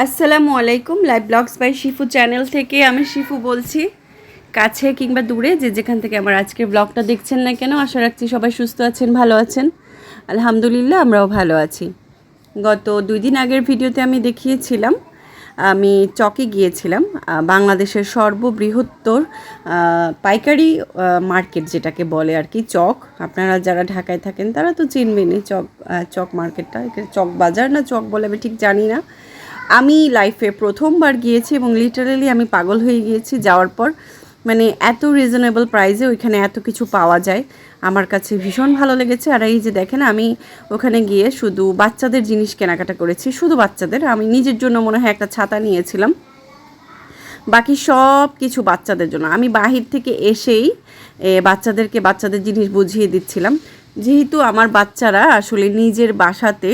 আসসালামু আলাইকুম। Live blogs by Shifu channel থেকে আমি শিফু বলছি। কাছে কিংবা দূরে যে যেখান থেকে আমার আজকের ব্লগটা দেখছেন না কেন, আশা রাখছি সবাই সুস্থ আছেন, ভালো আছেন। আলহামদুলিল্লাহ আমরাও ভালো আছি। গত 2 দিন আগের ভিডিওতে আমি দেখিয়েছিলাম আমি চকে গিয়েছিলাম, বাংলাদেশের সর্ববৃহত্তর পাইকারি মার্কেট যেটাকে বলে আর কি, চক। আপনারা যারা ঢাকায় থাকেন তারা তো চিনবেনই চক মার্কেটটা। চক বাজার না চক বলে আমি ঠিক জানি না। আমি লাইফে প্রথমবার গিয়েছি এবং লিটারালি আমি পাগল হয়ে গিয়েছি যাওয়ার পর। মানে এত রিজনেবল প্রাইসে ওইখানে এত কিছু পাওয়া যায়, আমার কাছে ভীষণ ভালো লেগেছে। আর এই যে দেখেন, আমি ওখানে গিয়ে শুধু বাচ্চাদের জিনিস কেনাকাটা করেছি, শুধু বাচ্চাদের। আমি নিজের জন্য মনে হয় একটা ছাতা নিয়েছিলাম, বাকি সব কিছু বাচ্চাদের জন্য। আমি বাহির থেকে এসেই বাচ্চাদেরকে বাচ্চাদের জিনিস বুঝিয়ে দিচ্ছিলাম, যেহেতু আমার বাচ্চারা আসলে নিজের বাসাতে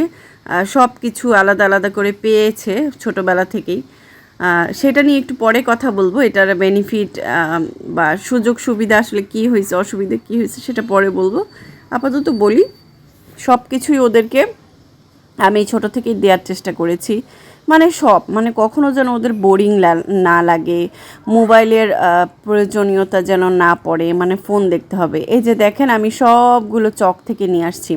সব কিছু আলাদা আলাদা করে পেয়েছে ছোটোবেলা থেকেই। সেটা নিয়ে একটু পরে কথা বলবো, এটার বেনিফিট বা সুযোগ সুবিধা আসলে কী হয়েছে, অসুবিধা কী হয়েছে সেটা পরে বলবো। আপাতত বলি, সব কিছুই ওদেরকে আমি ছোট থেকেই দেওয়ার চেষ্টা করেছি। মানে কখনো যেন ওদের বোরিং না লাগে, মোবাইলের প্রয়োজনীয়তা যেন না পড়ে, মানে ফোন দেখতে হবে। এই যে দেখেন, আমি সবগুলো চক থেকে নিয়ে আসছি।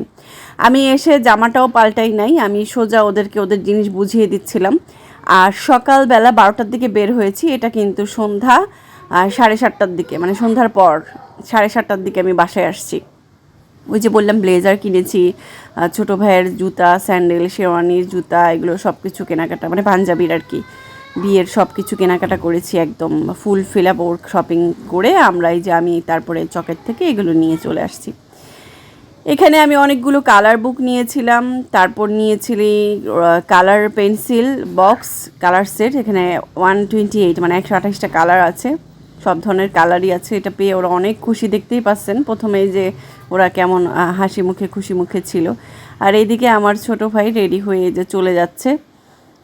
আমি এসে জামাটাও পাল্টাই নাই, আমি সোজা ওদেরকে ওদের জিনিস বুঝিয়ে দিচ্ছিলাম। আর সকালবেলা 12টার দিকে বের হয়েছি, এটা কিন্তু সন্ধ্যা 7:30টার দিকে, মানে সন্ধ্যার পর 7:30টার দিকে আমি বাসায় আসছি। ওই যে বললাম ব্লেজার কিনেছি, ছোটো ভাইয়ের জুতা, স্যান্ডেল, শেরওয়ানির জুতা, এগুলো সব কিছু কেনাকাটা, মানে পাঞ্জাবির আর কি, বিয়ের সব কিছু কেনাকাটা করেছি একদম ফুল ফিল আপ ওর শপিং করে। আমি তারপরে চকের থেকে এগুলো নিয়ে চলে আসছি। এখানে আমি অনেকগুলো কালার বুক নিয়েছিলাম, তারপর নিয়েছিলি colour pencil box, colour set. এখানে 128 মানে 128টা কালার আছে, সব ধরনের কালারই আছে। এটা পেয়ে ওরা অনেক খুশি, দেখতেই পাচ্ছেন প্রথমেই যে ওরা কেমন হাসি মুখে খুশি মুখে ছিল। আর এইদিকে আমার ছোট ভাই রেডি হয়ে যে চলে যাচ্ছে,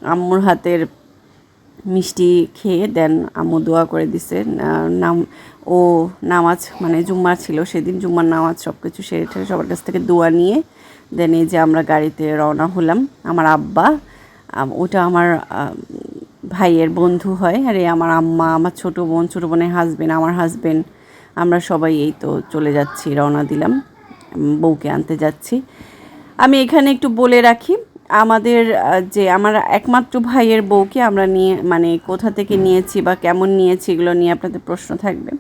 আম্মুর হাতের মিষ্টি খেয়ে দেন আম্মু দোয়া করে দিছে। নামাজ মানে জুম্মা ছিল সেদিন, জুম্মার নামাজ সব কিছু সেরে সবার কাছ থেকে দোয়া নিয়ে দেন এই যে আমরা গাড়িতে রওনা হলাম। আমার আব্বা, ওটা আমার ভাইয়ের বন্ধু হয়, আর আমার আম্মা, আমার ছোটো বোনের হাজবেন্ড, আমার হাজবেন্ড, আমরা সবাই এই তো চলে যাচ্ছি, রওনা দিলাম, বউকে আনতে যাচ্ছি। আমি এখানে একটু বলে রাখি, আমাদের যে আমার একমাত্র ভাইয়ের বউকে আমরা নিয়ে, মানে কোথা থেকে নিয়েছি বা কেমন নিয়েছি, এগুলো নিয়ে আপনাদের প্রশ্ন থাকবে।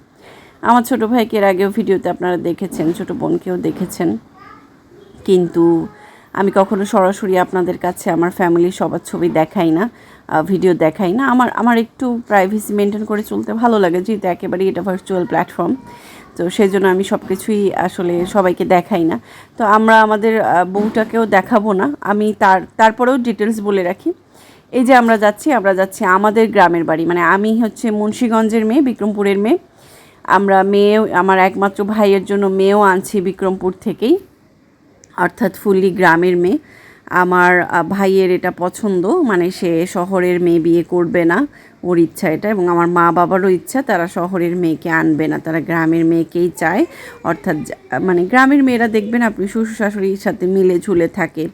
আমার ছোটো ভাইকে এর আগেও ভিডিওতে আপনারা দেখেছেন, ছোটো বোনকেও দেখেছেন, কিন্তু আমি কখনো সরাসরি আপনাদের কাছে আমার ফ্যামিলির সবার ছবি দেখাই না, ভিডিও দেখাই না। আমার একটু প্রাইভেসি মেনটেন করে চলতে ভালো লাগে, যেহেতু একেবারেই এটা ভার্চুয়াল প্ল্যাটফর্ম, তো সেই জন্য আমি সব কিছুই আসলে সবাইকে দেখাই না। তো আমরা আমাদের বউটাকেও দেখাবো না। আমি তারপরেও ডিটেলস বলে রাখি। এই যে আমরা যাচ্ছি আমাদের গ্রামের বাড়ি, মানে আমি হচ্ছে মুন্সিগঞ্জের মেয়ে, বিক্রমপুরের মেয়ে। আমরা আমার একমাত্র ভাইয়ের জন্য মেয়েও আনছি বিক্রমপুর থেকেই, অর্থাৎ ফুললি গ্রামের মেয়ে। আমার ভাইয়ের এটা পছন্দ, মানে সে শহরের মেয়ে বিয়ে করবে না, ওর ইচ্ছা এটা। এবং আমার মা বাবারও ইচ্ছা, তারা শহরের মেয়েকে আনবে না, তারা গ্রামের মেয়েকেই চায়। অর্থাৎ মানে গ্রামের মেয়েরা দেখবেন আপনি শ্বশুর শাশুড়ির সাথে মিলে ঝুলে থাকে,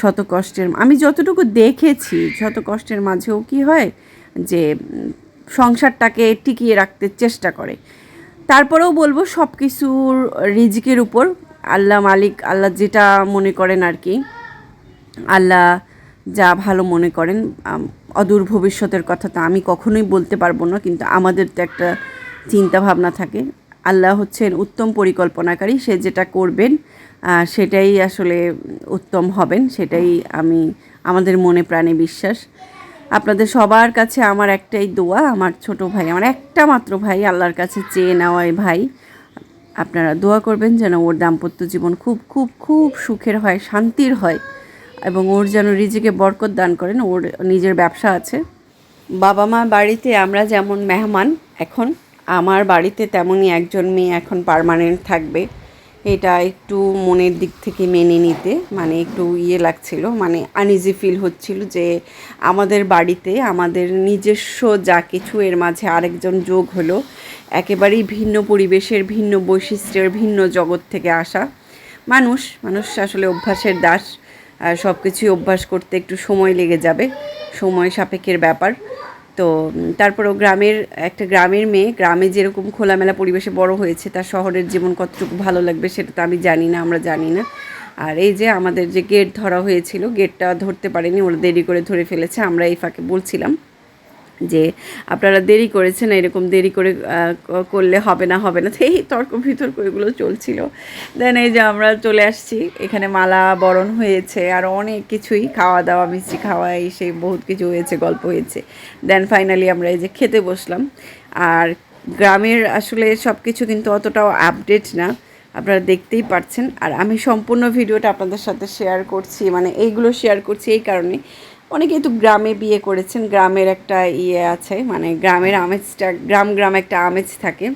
শত কষ্টের, আমি যতটুকু দেখেছি শত কষ্টের মাঝেও কি হয় যে সংসারটাকে টিকিয়ে রাখতে চেষ্টা করে। তারপরেও বলবো সব কিছুর রিজিকের উপর আল্লাহ মালিক, আল্লাহ যেটা মনে করেন আর কি, আল্লাহ যা ভালো মনে করেন। অদূর ভবিষ্যতের কথা তো আমি কখনোই বলতে পারবো না, কিন্তু আমাদের তো একটা চিন্তা ভাবনা থাকে। আল্লাহ হচ্ছেন উত্তম পরিকল্পনাকারী, সে যেটা করবেন সেটাই আসলে উত্তম হবেন, সেটাই আমাদের মনে প্রাণে বিশ্বাস। আপনাদের সবার কাছে আমার একটাই দোয়া, আমার ছোট ভাই, আমার একটা মাত্র ভাই, আল্লাহর কাছে চেয়ে নেওয়াই ভাই, আপনারা দোয়া করবেন যেন ওর দাম্পত্য জীবন খুব খুব খুব সুখের হয়, শান্তির হয়, এবং ওর যেন রিজিকে বরকত দান করেন। ওর নিজের ব্যবসা আছে। বাবা মা বাড়িতে আমরা যেমন মেহমান, এখন আমার বাড়িতে তেমনই একজন মেয়ে এখন পার্মানেন্ট থাকবে। এটা একটু মনের দিক থেকে মেনে নিতে মানে একটু লাগছিল, মানে আনইজি ফিল হচ্ছিল যে আমাদের বাড়িতে আমাদের নিজস্ব যা কিছু, এর মাঝে আরেকজন যোগ হলো, একেবারেই ভিন্ন পরিবেশের, ভিন্ন বৈশিষ্ট্যের, ভিন্ন জগৎ থেকে আসা মানুষ আসলে অভ্যাসের দাস। সব কিছুই অভ্যাস করতে একটু সময় লেগে যাবে, সময় সাপেক্ষের ব্যাপার। তো তারপরেও গ্রামের মেয়ে গ্রামে যেরকম খোলামেলা পরিবেশে বড় হয়েছে, তার শহরের জীবন কতটুকু ভালো লাগবে সেটা তো আমি জানি না, আমরা জানি না। আর এই যে আমাদের যে গেট ধরা হয়েছিল, গেটটা ধরতে পারেনি, ওরা দেরি করে ধরে ফেলেছে। আমরা এই ফাঁকে বলছিলাম যে আপনারা দেরি করেছেন, এরকম দেরি করে করলে হবে না তো এই তর্ক বিতর্ক এগুলো চলছিল। দেন এই যে আমরা চলে আসছি, এখানে মালা বরণ হয়েছে, আর অনেক কিছুই, খাওয়া দাওয়া, মিষ্টি খাওয়া, এই সেই বহুত কিছু হয়েছে, গল্প হয়েছে। দেন ফাইনালি আমরা এই যে খেতে বসলাম। আর গ্রামের আসলে সব কিছু কিন্তু অতটাও আপডেট না, আপনারা দেখতেই পাচ্ছেন। আর আমি সম্পূর্ণ ভিডিওটা আপনাদের সাথে শেয়ার করছি, মানে এইগুলো শেয়ার করছি এই কারণে, অনেকেই তো গ্রামে বিয়ে করেছেন, গ্রামের একটা আছে, মানে গ্রামের আমেজটা, গ্রাম একটা আমেজ থাকে।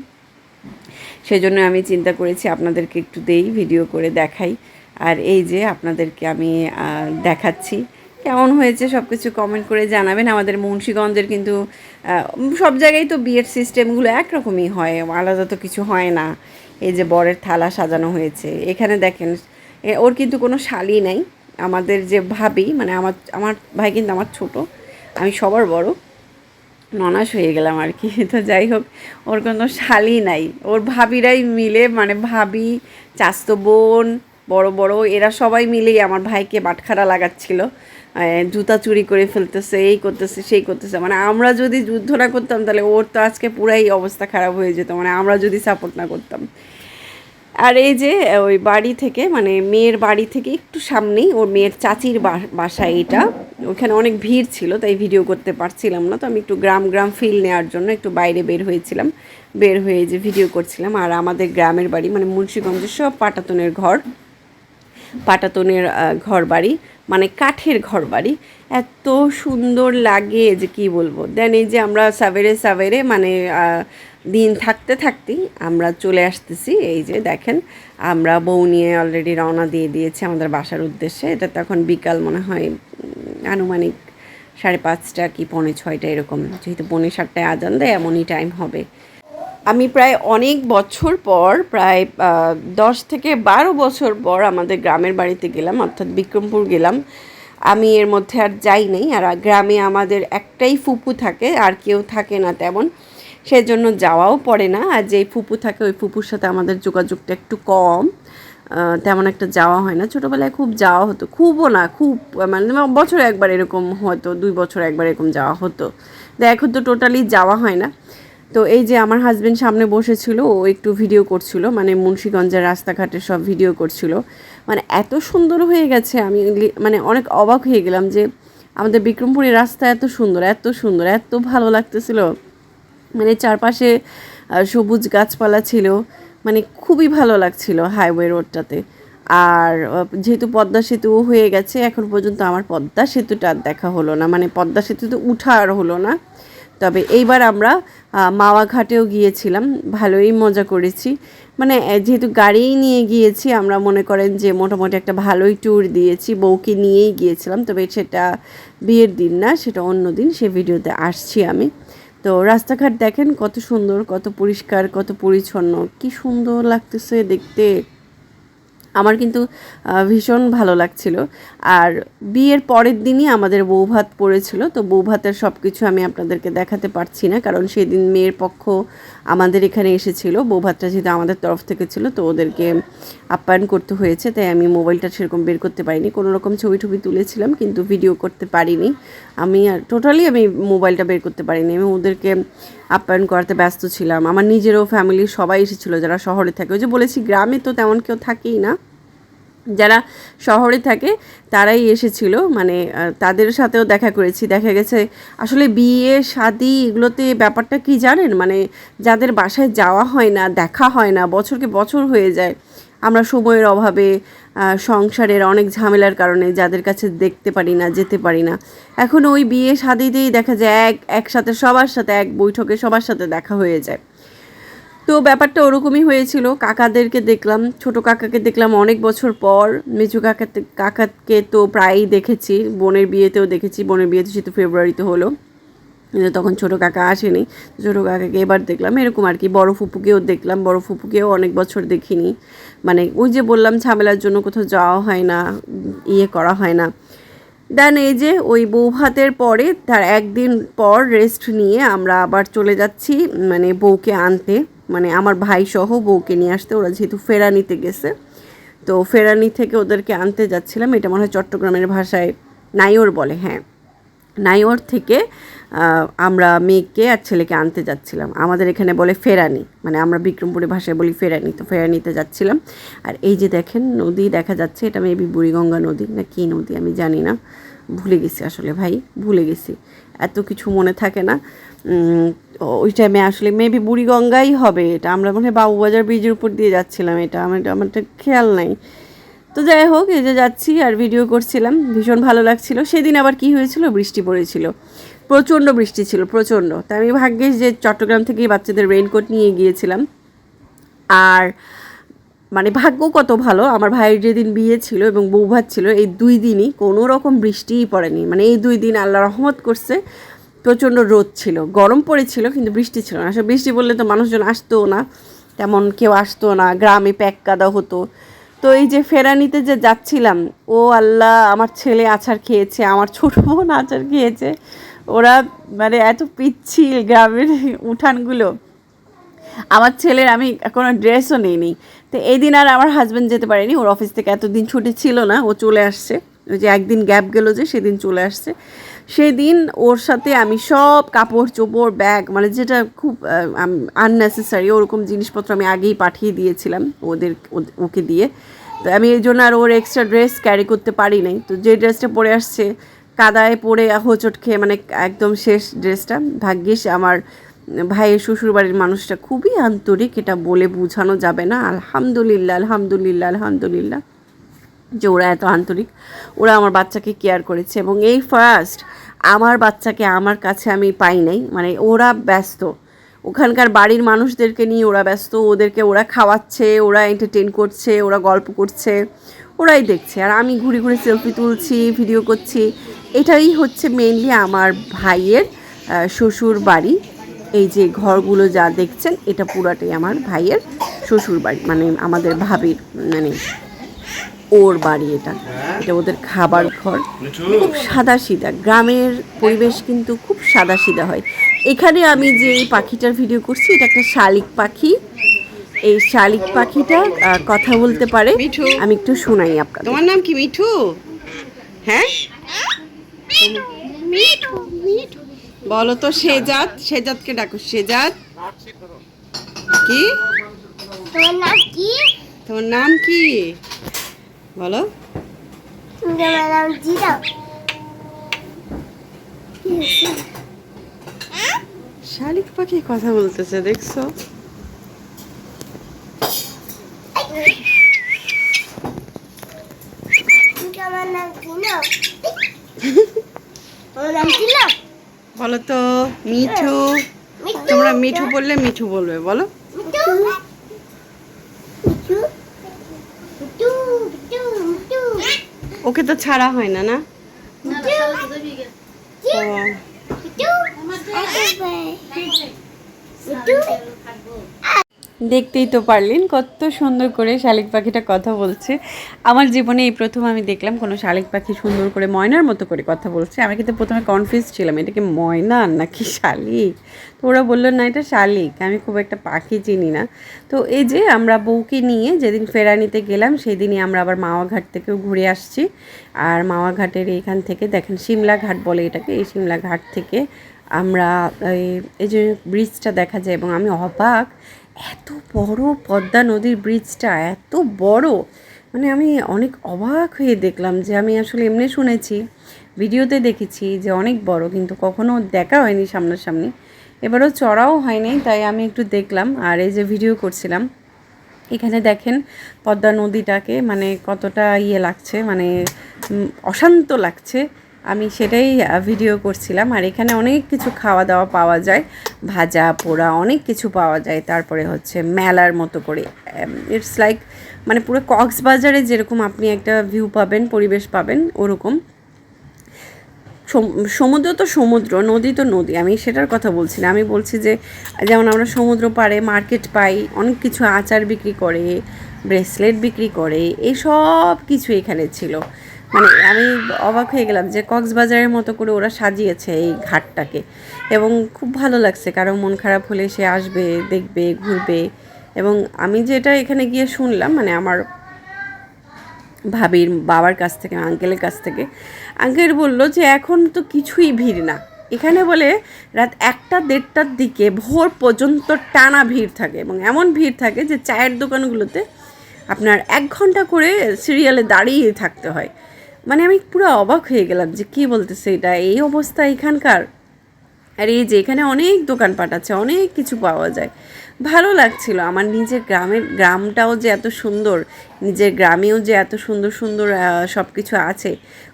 সেজন্য আমি চিন্তা করেছি আপনাদেরকে একটু ভিডিও করে দেখাই। আর এই যে আপনাদেরকে আমি দেখাচ্ছি কেমন হয়েছে, সব কিছু কমেন্ট করে জানাবেন। আমাদের মুন্সিগঞ্জের কিন্তু সব জায়গায় তো বিয়ের সিস্টেমগুলো একরকমই হয়, আলাদা তো কিছু হয় না। এই যে বরের থালা সাজানো হয়েছে, এখানে দেখেন ওর কিন্তু কোনো শালি নাই। আমাদের যে ভাবি, মানে আমার ভাই কিন্তু আমার ছোট, আমি সবার বড়, ননাস হয়ে গেলাম আর কি। তো যাই হোক, ওর কোনো শালি নাই, ওর ভাবিরাই মিলে, মানে ভাবি, চাস্তো বোন, বড় এরা সবাই মিলেই আমার ভাইকে বাটখারা লাগাচ্ছিল, জুতা চুরি করে ফেলতেছে, এই করতেছে সেই করতেছে। মানে আমরা যদি যুদ্ধ না করতাম তাহলে ওর তো আজকে পুরাই অবস্থা খারাপ হয়ে যেত, মানে আমরা যদি সাপোর্ট না করতাম। আর এই যে ওই বাড়ি থেকে, মানে মেয়ের বাড়ি থেকে একটু সামনেই ওর মেয়ের চাচির বাসা এটা, ওখানে অনেক ভিড় ছিল তাই ভিডিও করতে পারছিলাম না। তো আমি একটু গ্রাম ফিল নেওয়ার জন্য একটু বাইরে বের হয়েছিলাম, বের হয়ে যে ভিডিও করছিলাম। আর আমাদের গ্রামের বাড়ি, মানে মুন্সিগঞ্জের সব পাটাতনের ঘর বাড়ি, মানে কাঠের ঘর বাড়ি, এত সুন্দর লাগে যে কি বলবো। দেন এই যে আমরা সাবেরে মানে দিন থাকতেই আমরা চলে আসতেছি। এই যে দেখেন, আমরা বউ নিয়ে অলরেডি রওনা দিয়ে দিয়েছি আমাদের বাসার উদ্দেশ্যে। এটা তখন বিকাল মনে হয় আনুমানিক 5:30 কি 5:45 এরকম, যেহেতু 7:45 আজান দেয়, এমনই টাইম হবে। আমি প্রায় অনেক বছর পর, প্রায় 10 থেকে 12 বছর পর আমাদের গ্রামের বাড়িতে গেলাম, অর্থাৎ বিক্রমপুর গেলাম। আমি এর মধ্যে আর যাই নাই। আর গ্রামে আমাদের একটাই ফুপু থাকে, আর কেউ থাকে না তেমন, সেজন্য যাওয়াও পড়ে না। আর যেই ফুপু থাকে ওই ফুপুর সাথে আমাদের যোগাযোগটা একটু কম, তেমন একটা যাওয়া হয় না। ছোটোবেলায় খুব যাওয়া হতো, খুবও না, খুব মানে বছরে একবার এরকম হয়তো, 2 বছর একবার এরকম যাওয়া হতো। তো এখন তো টোটালি যাওয়া হয় না। তো এই যে আমার হাজব্যান্ড সামনে বসেছিল, ও একটু ভিডিও করছিল, মানে মুন্সিগঞ্জের রাস্তাঘাটের সব ভিডিও করছিল। মানে এত সুন্দর হয়ে গেছে, আমি মানে অনেক অবাক হয়ে গেলাম যে আমাদের বিক্রমপুরের রাস্তা এত সুন্দর, এত ভালো লাগতেছিল। মানে চারপাশে সবুজ গাছপালা ছিল, মানে খুবই ভালো লাগছিল হাইওয়ে রোডটাতে। আর যেহেতু পদ্মা সেতু হয়ে গেছে, এখন পর্যন্ত আমার পদ্মা সেতুটা আর দেখা হলো না, মানে পদ্মা সেতুতে উঠা আর হলো না। তবে এইবার আমরা মাওয়া ঘাটেও গিয়েছিলাম, ভালোই মজা করেছি। মানে যেহেতু গাড়িই নিয়ে গিয়েছি, আমরা মনে করেন যে মোটামুটি একটা ভালোই ট্যুর দিয়েছি, বউকে নিয়েই গিয়েছিলাম। তবে সেটা বিয়ের দিন না, সেটা অন্য দিন, সে ভিডিওতে আসছি আমি। তো রাস্তাঘাট দেখেন কত সুন্দর, কত পরিষ্কার, কত পরিচ্ছন্ন, কি সুন্দর লাগতেছে দেখতে। আমার কিন্তু ভীষণ ভালো লাগছিল। আর বিয়ের পরের দিনই আমাদের বৌভাত পড়েছিল, তো বৌভাতের সব কিছু আমি আপনাদেরকে দেখাতে পারছি না, কারণ সেদিন মেয়ের পক্ষ আমাদের এখানে এসেছিল। বৌভাতটা যেহেতু আমাদের তরফ থেকে ছিল, তো ওদেরকে আপ্যায়ন করতে হয়েছে, তাই আমি মোবাইলটা সেরকম বের করতে পারিনি। কোনো রকম ছবি তুলেছিলাম, কিন্তু ভিডিও করতে পারিনি। আমি আমি মোবাইলটা বের করতে পারিনি, আমি ওদেরকে আপ্যায়ন করাতে ব্যস্ত ছিলাম। আমার নিজেরও ফ্যামিলির সবাই এসেছিলো যারা শহরে থাকে। ওই যে বলেছি, গ্রামে তো তেমন কেউ থাকেই না, যারা শহরে থাকে তারাই এসেছিল। মানে তাদের সাথেও দেখা করেছি। দেখা গেছে আসলে বিয়ে শাদি এগুলোতে ব্যাপারটা কি জানেন, মানে যাদের বাসায় যাওয়া হয় না, দেখা হয় না, বছরকে বছর হয়ে যায়, আমরা সময়ের অভাবে, সংসারের অনেক ঝামেলার কারণে যাদের কাছে দেখতে পারি না, যেতে পারি না, এখন ওই বিয়ে শাদিতেই দেখা যায় একসাথে সবার সাথে, এক বৈঠকে সবার সাথে দেখা হয়ে যায়। তো ব্যাপারটা ওরকমই হয়েছিল। কাকাদেরকে দেখলাম, ছোট কাকাকে দেখলাম অনেক বছর পর, মেজু কাকাকে তো প্রায়ই দেখেছি, বোনের বিয়েতেও দেখেছি, বোনের বিয়েতে যেহেতু ফেব্রুয়ারিতে হলো, কিন্তু তখন ছোটো কাকা আসেনি, ছোটো কাকাকে এবার দেখলাম, এরকম আর কি। বড় ফুপুকেও দেখলাম, বড় ফুপুকেও অনেক বছর দেখিনি। মানে ওই যে বললাম, ঝামেলার জন্য কোথাও যাওয়া হয় না, করা হয় না। দেন এই যে ওই বউ ভাতের পরে তার একদিন পর রেস্ট নিয়ে আমরা আবার চলে যাচ্ছি মানে বউকে আনতে, মানে আমার ভাই সহ বউকে নিয়ে আসতে, ওরা যেহেতু ফেরানিতে গেছে, তো ফেরানি থেকে ওদেরকে আনতে যাচ্ছিলাম। এটা মনে হয় চট্টগ্রামের ভাষায় নাইওর বলে, হ্যাঁ নাইওর থেকে আমরা মেয়েকে আর ছেলেকে আনতে যাচ্ছিলাম। আমাদের এখানে বলে ফেরানি, মানে আমরা বিক্রমপুরের ভাষায় বলি ফেরানি, তো ফেরানিতে যাচ্ছিলাম। আর এই যে দেখেন নদী দেখা যাচ্ছে, এটা মেবি বুড়িগঙ্গা নদী না কী নদী আমি জানি না, ভুলে গেছি আসলে ভাই, ভুলে গেছি, এত কিছু মনে থাকে না। ওই টাইমে আসলে মেবি বুড়িগঙ্গাই হবে এটা, আমরা মনে হয় বাবুবাজার ব্রিজের উপর দিয়ে যাচ্ছিলাম, এটা আমার খেয়াল নাই। তো যাই হোক, এই যে যাচ্ছি আর ভিডিও করছিলাম, ভীষণ ভালো লাগছিল। সেদিন আবার কি হয়েছিল, বৃষ্টি পড়েছিল, প্রচণ্ড বৃষ্টি ছিল, প্রচণ্ড। তাই আমি ভাগ্যিস যে চট্টগ্রাম থেকেই বাচ্চাদের রেইনকোট নিয়ে গিয়েছিলাম। আর মানে ভাগ্য কত ভালো, আমার ভাইয়ের যেদিন বিয়ে ছিল এবং বৌভাত ছিল, এই 2 দিনই কোনো রকম বৃষ্টিই পড়েনি। মানে এই 2 দিন আল্লাহ রহমত করছে, প্রচণ্ড রোদ ছিল, গরম পড়েছিল কিন্তু বৃষ্টি ছিল না। আসলে বৃষ্টি পড়লে তো মানুষজন আসতোও না, তেমন কেউ আসতো না, গ্রামে প্যাক কাদা হতো। তো এই যে ফেরানিতে যে যাচ্ছিলাম, ও আল্লাহ, আমার ছেলে আচার খেয়েছে, আমার ছোটো বোন আচার খেয়েছে, ওরা মানে এত পিচ্ছিল গ্রামের উঠানগুলো। আমার ছেলের আমি কোনো ড্রেসও নিইনি। তো এই দিন আর আমার হাজব্যান্ড যেতে পারেনি, ওর অফিস থেকে এতদিন ছুটি ছিল না, ও চলে আসছে, ওই যে একদিন গ্যাপ গেল যে সেদিন চলে আসছে। সেদিন ওর সাথে আমি সব কাপড় চোপড় ব্যাগ, মানে যেটা খুব আননেসেসারি ওরকম জিনিসপত্র আমি আগেই পাঠিয়ে দিয়েছিলাম ওকে দিয়ে। তো আমি এই জন্য আর ওর এক্সট্রা ড্রেস ক্যারি করতে পারি নাই। তো যে ড্রেসটা পরে আসছে কাদায় পরে হোঁচট খেয়ে, মানে একদম শেষ ড্রেসটা। ভাগ্যিস আমার ভাইয়ের শ্বশুরবাড়ির মানুষটা খুবই আন্তরিক, এটা বলে বোঝানো যাবে না। আলহামদুলিল্লাহ আলহামদুলিল্লাহ আলহামদুলিল্লাহ যে ওরা এত আন্তরিক, ওরা আমার বাচ্চাকে কেয়ার করেছে। এবং এই ফার্স্ট আমার বাচ্চাকে আমার কাছে আমি পাই নাই, মানে ওরা ব্যস্ত, ওখানকার বাড়ির মানুষদেরকে নিয়ে ওরা ব্যস্ত, ওদেরকে ওরা খাওয়াচ্ছে, ওরা এন্টারটেন করছে, ওরা গল্প করছে, ওরাই দেখছে, আর আমি ঘুরে ঘুরে সেলফি তুলছি, ভিডিও করছি। এটাই হচ্ছে মেইনলি আমার ভাইয়ের শ্বশুর বাড়ি। এই যে ঘরগুলো যা দেখছেন, এটা পুরাটাই আমার ভাইয়ের শ্বশুর বাড়ি, মানে আমাদের ভাবির, মানে ওর বাড়ি এটা, এটা ওদের খাবার ঘর। খুব সাদা সিধা গ্রামের পরিবেশ, কিন্তু খুব সাদা সিধা হয়। এখানে আমি যে এই পাখিটার ভিডিও করছি, এটা একটা শালিক পাখি। এই শালিক পাখিটা কথা বলতে পারে, আমি একটু শোনাই আপনার। তোমার নাম কি মিঠু? হ্যাঁ বলো তো, শেজাদ, শেজাদকে ডাকো, শেজাদ। কি তোমার নাম কি? তোমার নাম কি বলো? শালিক পাখি কথা বলতেছে, দেখছো? বলো তো মিঠু, তোমরা মিঠু বললে মিঠু বলবে, বলো। ওকে তো ছাড়া হয় না, না? দেখতেই তো পারলেন কত সুন্দর করে শালিক পাখিটা কথা বলছে। আমার জীবনে এই প্রথম আমি দেখলাম কোনো শালিক পাখি সুন্দর করে ময়নার মতো করে কথা বলছে। আমি কিন্তু প্রথমে কনফিউজ ছিলাম, এটা কি ময়না নাকি শালিক। তো ওরা বললো না এটা শালিক, আমি খুব একটা পাখি চিনি না। তো এই যে আমরা বউকে নিয়ে যেদিন ফেরানিতে গেলাম, সেদিনই আমরা আবার মাওয়া ঘাট থেকেও ঘুরে আসছি। আর মাওয়া ঘাটের এইখান থেকে দেখেন শিমলা ঘাট বলে এটাকে, এই শিমলা ঘাট থেকে আমরা এই যে ব্রিজটা দেখা যায়, এবং আমি অবাক, এত বড় পদ্মা নদীর ব্রিজটা, এত বড়, মানে আমি অনেক অবাক হয়ে দেখলাম যে আমি আসলে এমনি শুনেছি, ভিডিওতে দেখেছি যে অনেক বড়, কিন্তু কখনো দেখা হয়নি সামনাসামনি, এবারও চড়াও হয়নি, তাই আমি একটু দেখলাম আর এই যে ভিডিও করছিলাম। এখানে দেখেন পদ্মা নদীটাকে মানে কতটা লাগছে, মানে অশান্ত লাগছে, আমি সেটাই ভিডিও করছিলাম। আর এখানে অনেক কিছু খাওয়া দাওয়া পাওয়া যায়, ভাজা পোড়া অনেক কিছু পাওয়া যায়। তারপরে হচ্ছে মেলার মতো করে, ইটস লাইক মানে পুরো কক্সবাজারে যেরকম আপনি একটা ভিউ পাবেন, পরিবেশ পাবেন, ওরকম সমুদ্র তো সমুদ্র, নদী তো নদী, আমি সেটার কথা বলছি না। আমি বলছি যে যেমন আমরা সমুদ্র পাড়ে মার্কেট পাই, অনেক কিছু আচার বিক্রি করে, ব্রেসলেট বিক্রি করে, এই সব কিছু এখানে ছিল। মানে আমি অবাক হয়ে গেলাম যে কক্সবাজারের মতো করে ওরা সাজিয়েছে এই ঘাটটাকে, এবং খুব ভালো লাগছে। কারো মন খারাপ হলে সে আসবে, দেখবে, ঘুরবে। এবং আমি যেটা এখানে গিয়ে শুনলাম, মানে আমার ভাবির বাবার কাছ থেকে, আঙ্কেলের কাছ থেকে, আঙ্কেল বললো যে এখন তো কিছুই ভিড় না এখানে, বলে রাত 1টা-1:30টার দিকে ভোর পর্যন্ত টানা ভিড় থাকে, এবং এমন ভিড় থাকে যে চায়ের দোকানগুলোতে আপনার 1 ঘন্টা করে সিরিয়ালে দাঁড়িয়ে থাকতে হয়। মানে আমি পুরো অবাক হয়ে গেলাম যে কী বলতেছে এটা, এই অবস্থা এখানকার। আর এই যে এখানে অনেক দোকানপাট আছে, অনেক কিছু পাওয়া যায়, ভালো লাগছিল। আমার নিজের গ্রামটাও যে এত সুন্দর, নিজের গ্রামেও যে এত সুন্দর সুন্দর সব কিছু আছে,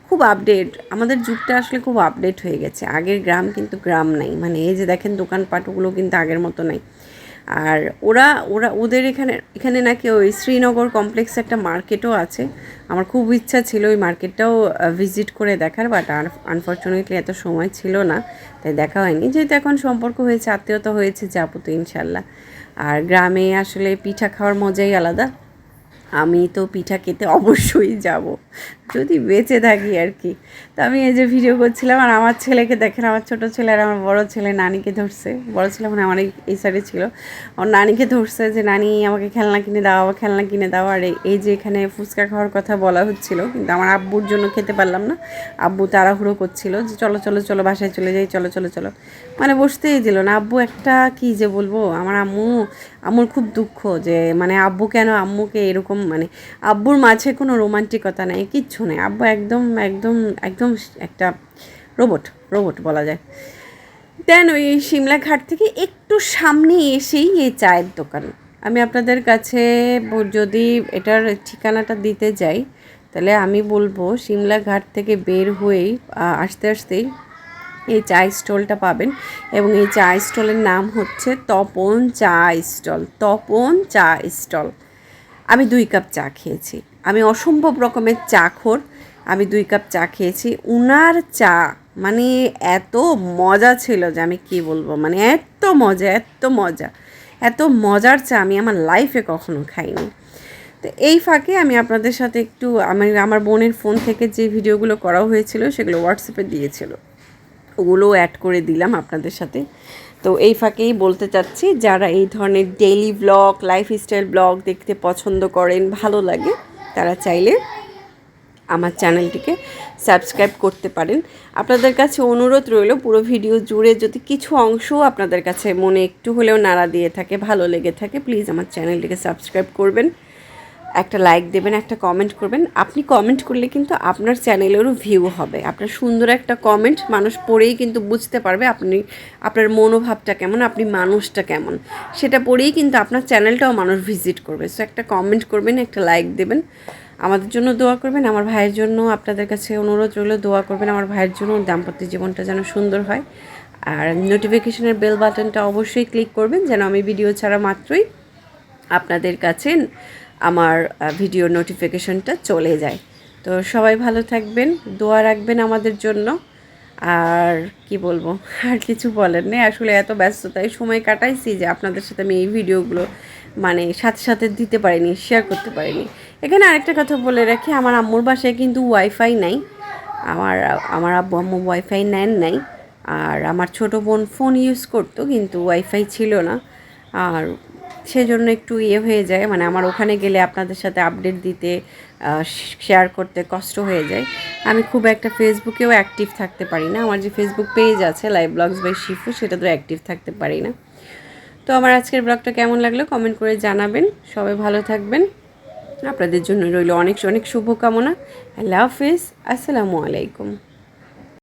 খুব আপডেট। আমাদের যুগটা আসলে খুব আপডেট হয়ে গেছে, আগের গ্রাম কিন্তু গ্রাম নাই। মানে এই যে দেখেন দোকানপাটগুলো কিন্তু আগের মতো নাই। আর ওরা ওরা ওদের এখানে নাকি ওই শ্রীনগর কমপ্লেক্সে একটা মার্কেটও আছে। আমার খুব ইচ্ছা ছিল ওই মার্কেটটাও ভিজিট করে দেখার, বাট আনফর্চুনেটলি এত সময় ছিল না, তাই দেখা হয়নি। যেহেতু এখন সম্পর্ক হয়েছে, আত্মীয়তা হয়েছে, যাবো তো ইনশাল্লাহ। আর গ্রামে আসলে পিঠা খাওয়ার মজাই আলাদা। আমি তো পিঠা খেতে অবশ্যই যাব, যদি বেঁচে থাকি আর কি। তো আমি এই যে ভিডিও করছিলাম, আর আমার ছেলেকে দেখেন, আমার ছোটো ছেলে আর আমার বড়ো ছেলে নানিকে ধরছে। বড়ো ছেলে মানে আমার এই সাইডে ছিল, আমার নানিকে ধরছে যে নানি আমাকে খেলনা কিনে দাও, আবার খেলনা কিনে দাও। আর এই যে এখানে ফুচকা খাওয়ার কথা বলা হচ্ছিল, কিন্তু আমার আব্বুর জন্য খেতে পারলাম না। আব্বু তাড়াহুড়ো করছিল যে চলো চলো চলো বাসায় চলে যাই, চলো চলো চলো, মানে বসতেই দিল না। আব্বু একটা কী যে বলবো, আমার আম্মুর খুব দুঃখ যে মানে আব্বু কেন আম্মুকে এরকম, মানে আব্বুর মাঝে কোনো রোমান্টিকতা নেই, কিচ্ছু নেই। আব্বু একদম একদম একদম একটা রোবট বলা যায়। দেন ওই সিমলা ঘাট থেকে একটু সামনে এসেই এই চায়ের দোকান। আমি আপনাদের কাছে যদি এটার ঠিকানাটা দিতে যাই, তাহলে আমি বলবো সিমলা ঘাট থেকে বের হয়েই আসতে আসতেই এই চা স্টলটা পাবেন। এবং এই চা স্টলের নাম হচ্ছে তপন চা স্টল। তপন চা স্টল। আমি 2 কাপ চা খেয়েছি, আমি অসম্ভব রকমের চাখোর। আমি 2 কাপ চা খেয়েছি। উনার চা মানে এত মজা ছিল যে আমি কী বলবো, মানে এত মজা, এত মজা, এত মজার চা আমি আমার লাইফে কখনো খাইনি। তো এই ফাঁকে আমি আপনাদের সাথে একটু আমার বোনের ফোন থেকে যে ভিডিওগুলো করা হয়েছিল সেগুলো হোয়াটসঅ্যাপে দিয়েছিল, ওগুলোও অ্যাড করে দিলাম আপনাদের সাথে। তো এই ফাঁকেই বলতে চাচ্ছি, যারা এই ধরনের ডেইলি ব্লগ, লাইফস্টাইল ব্লগ দেখতে পছন্দ করেন, ভালো লাগে, তারা চাইলে আমার চ্যানেলটিকে সাবস্ক্রাইব করতে পারেন। আপনাদের কাছে অনুরোধ রইল, পুরো ভিডিও জুড়ে যদি কিছু অংশও আপনাদের কাছে মনে একটু হলেও নাড়া দিয়ে থাকে, ভালো লেগে থাকে, প্লিজ আমার চ্যানেলটিকে সাবস্ক্রাইব করবেন, একটা লাইক দেবেন, একটা কমেন্ট করবেন। আপনি কমেন্ট করলে কিন্তু আপনার চ্যানেলেরও ভিউ হবে। আপনার সুন্দর একটা কমেন্ট মানুষ পড়েই কিন্তু বুঝতে পারবে আপনার মনোভাবটা কেমন, আপনি মানুষটা কেমন, সেটা পড়েই কিন্তু আপনার চ্যানেলটাও মানুষ ভিজিট করবে। সো একটা কমেন্ট করবেন, একটা লাইক দেবেন, আমাদের জন্য দোয়া করবেন। আমার ভাইয়ের জন্য আপনাদের কাছে অনুরোধ রইল, দোয়া করবেন আমার ভাইয়ের জন্য, দাম্পত্য জীবনটা যেন সুন্দর হয়। আর নোটিফিকেশনের বেল বাটনটা অবশ্যই ক্লিক করবেন, যেন আমি ভিডিও ছাড়া মাত্রই আপনাদের কাছে আমার ভিডিও নোটিফিকেশনটা চলে যায়। তো সবাই ভালো থাকবেন, দোয়া রাখবেন আমাদের জন্য। আর কি বলবো, আর কিছু বলার নেই। আসলে এত ব্যস্ততায় সময় কাটাইছি যে আপনাদের সাথে আমি এই ভিডিওগুলো মানে সাথে সাথে দিতে পারিনি, শেয়ার করতে পারিনি। এখানে আরেকটা কথা বলে রাখি, আমার আম্মুর বাসায় কিন্তু ওয়াইফাই নাই। আমার আব্বু আম্মু ওয়াইফাই নেন নাই। আর আমার ছোটো বোন ফোন ইউজ করতো, কিন্তু ওয়াইফাই ছিল না। আর সেজন্য একটু হয়ে যায়, মানে আমার ওখানে গেলে আপনাদের সাথে আপডেট দিতে, শেয়ার করতে কষ্ট হয়ে যায়। আমি খুব একটা ফেসবুকেও অ্যাক্টিভ থাকতে পারি না। আমার যে ফেসবুক পেজ আছে লাইভ ব্লগস বাই শিফু, সেটা তো অ্যাক্টিভ থাকতে পারি না। তো আমার আজকের ব্লগটা কেমন লাগলো কমেন্ট করে জানাবেন। সবাই ভালো থাকবেন, আপনাদের জন্য রইল অনেক অনেক শুভকামনা। আল্লাহ হাফিজ, আসসালামু আলাইকুম।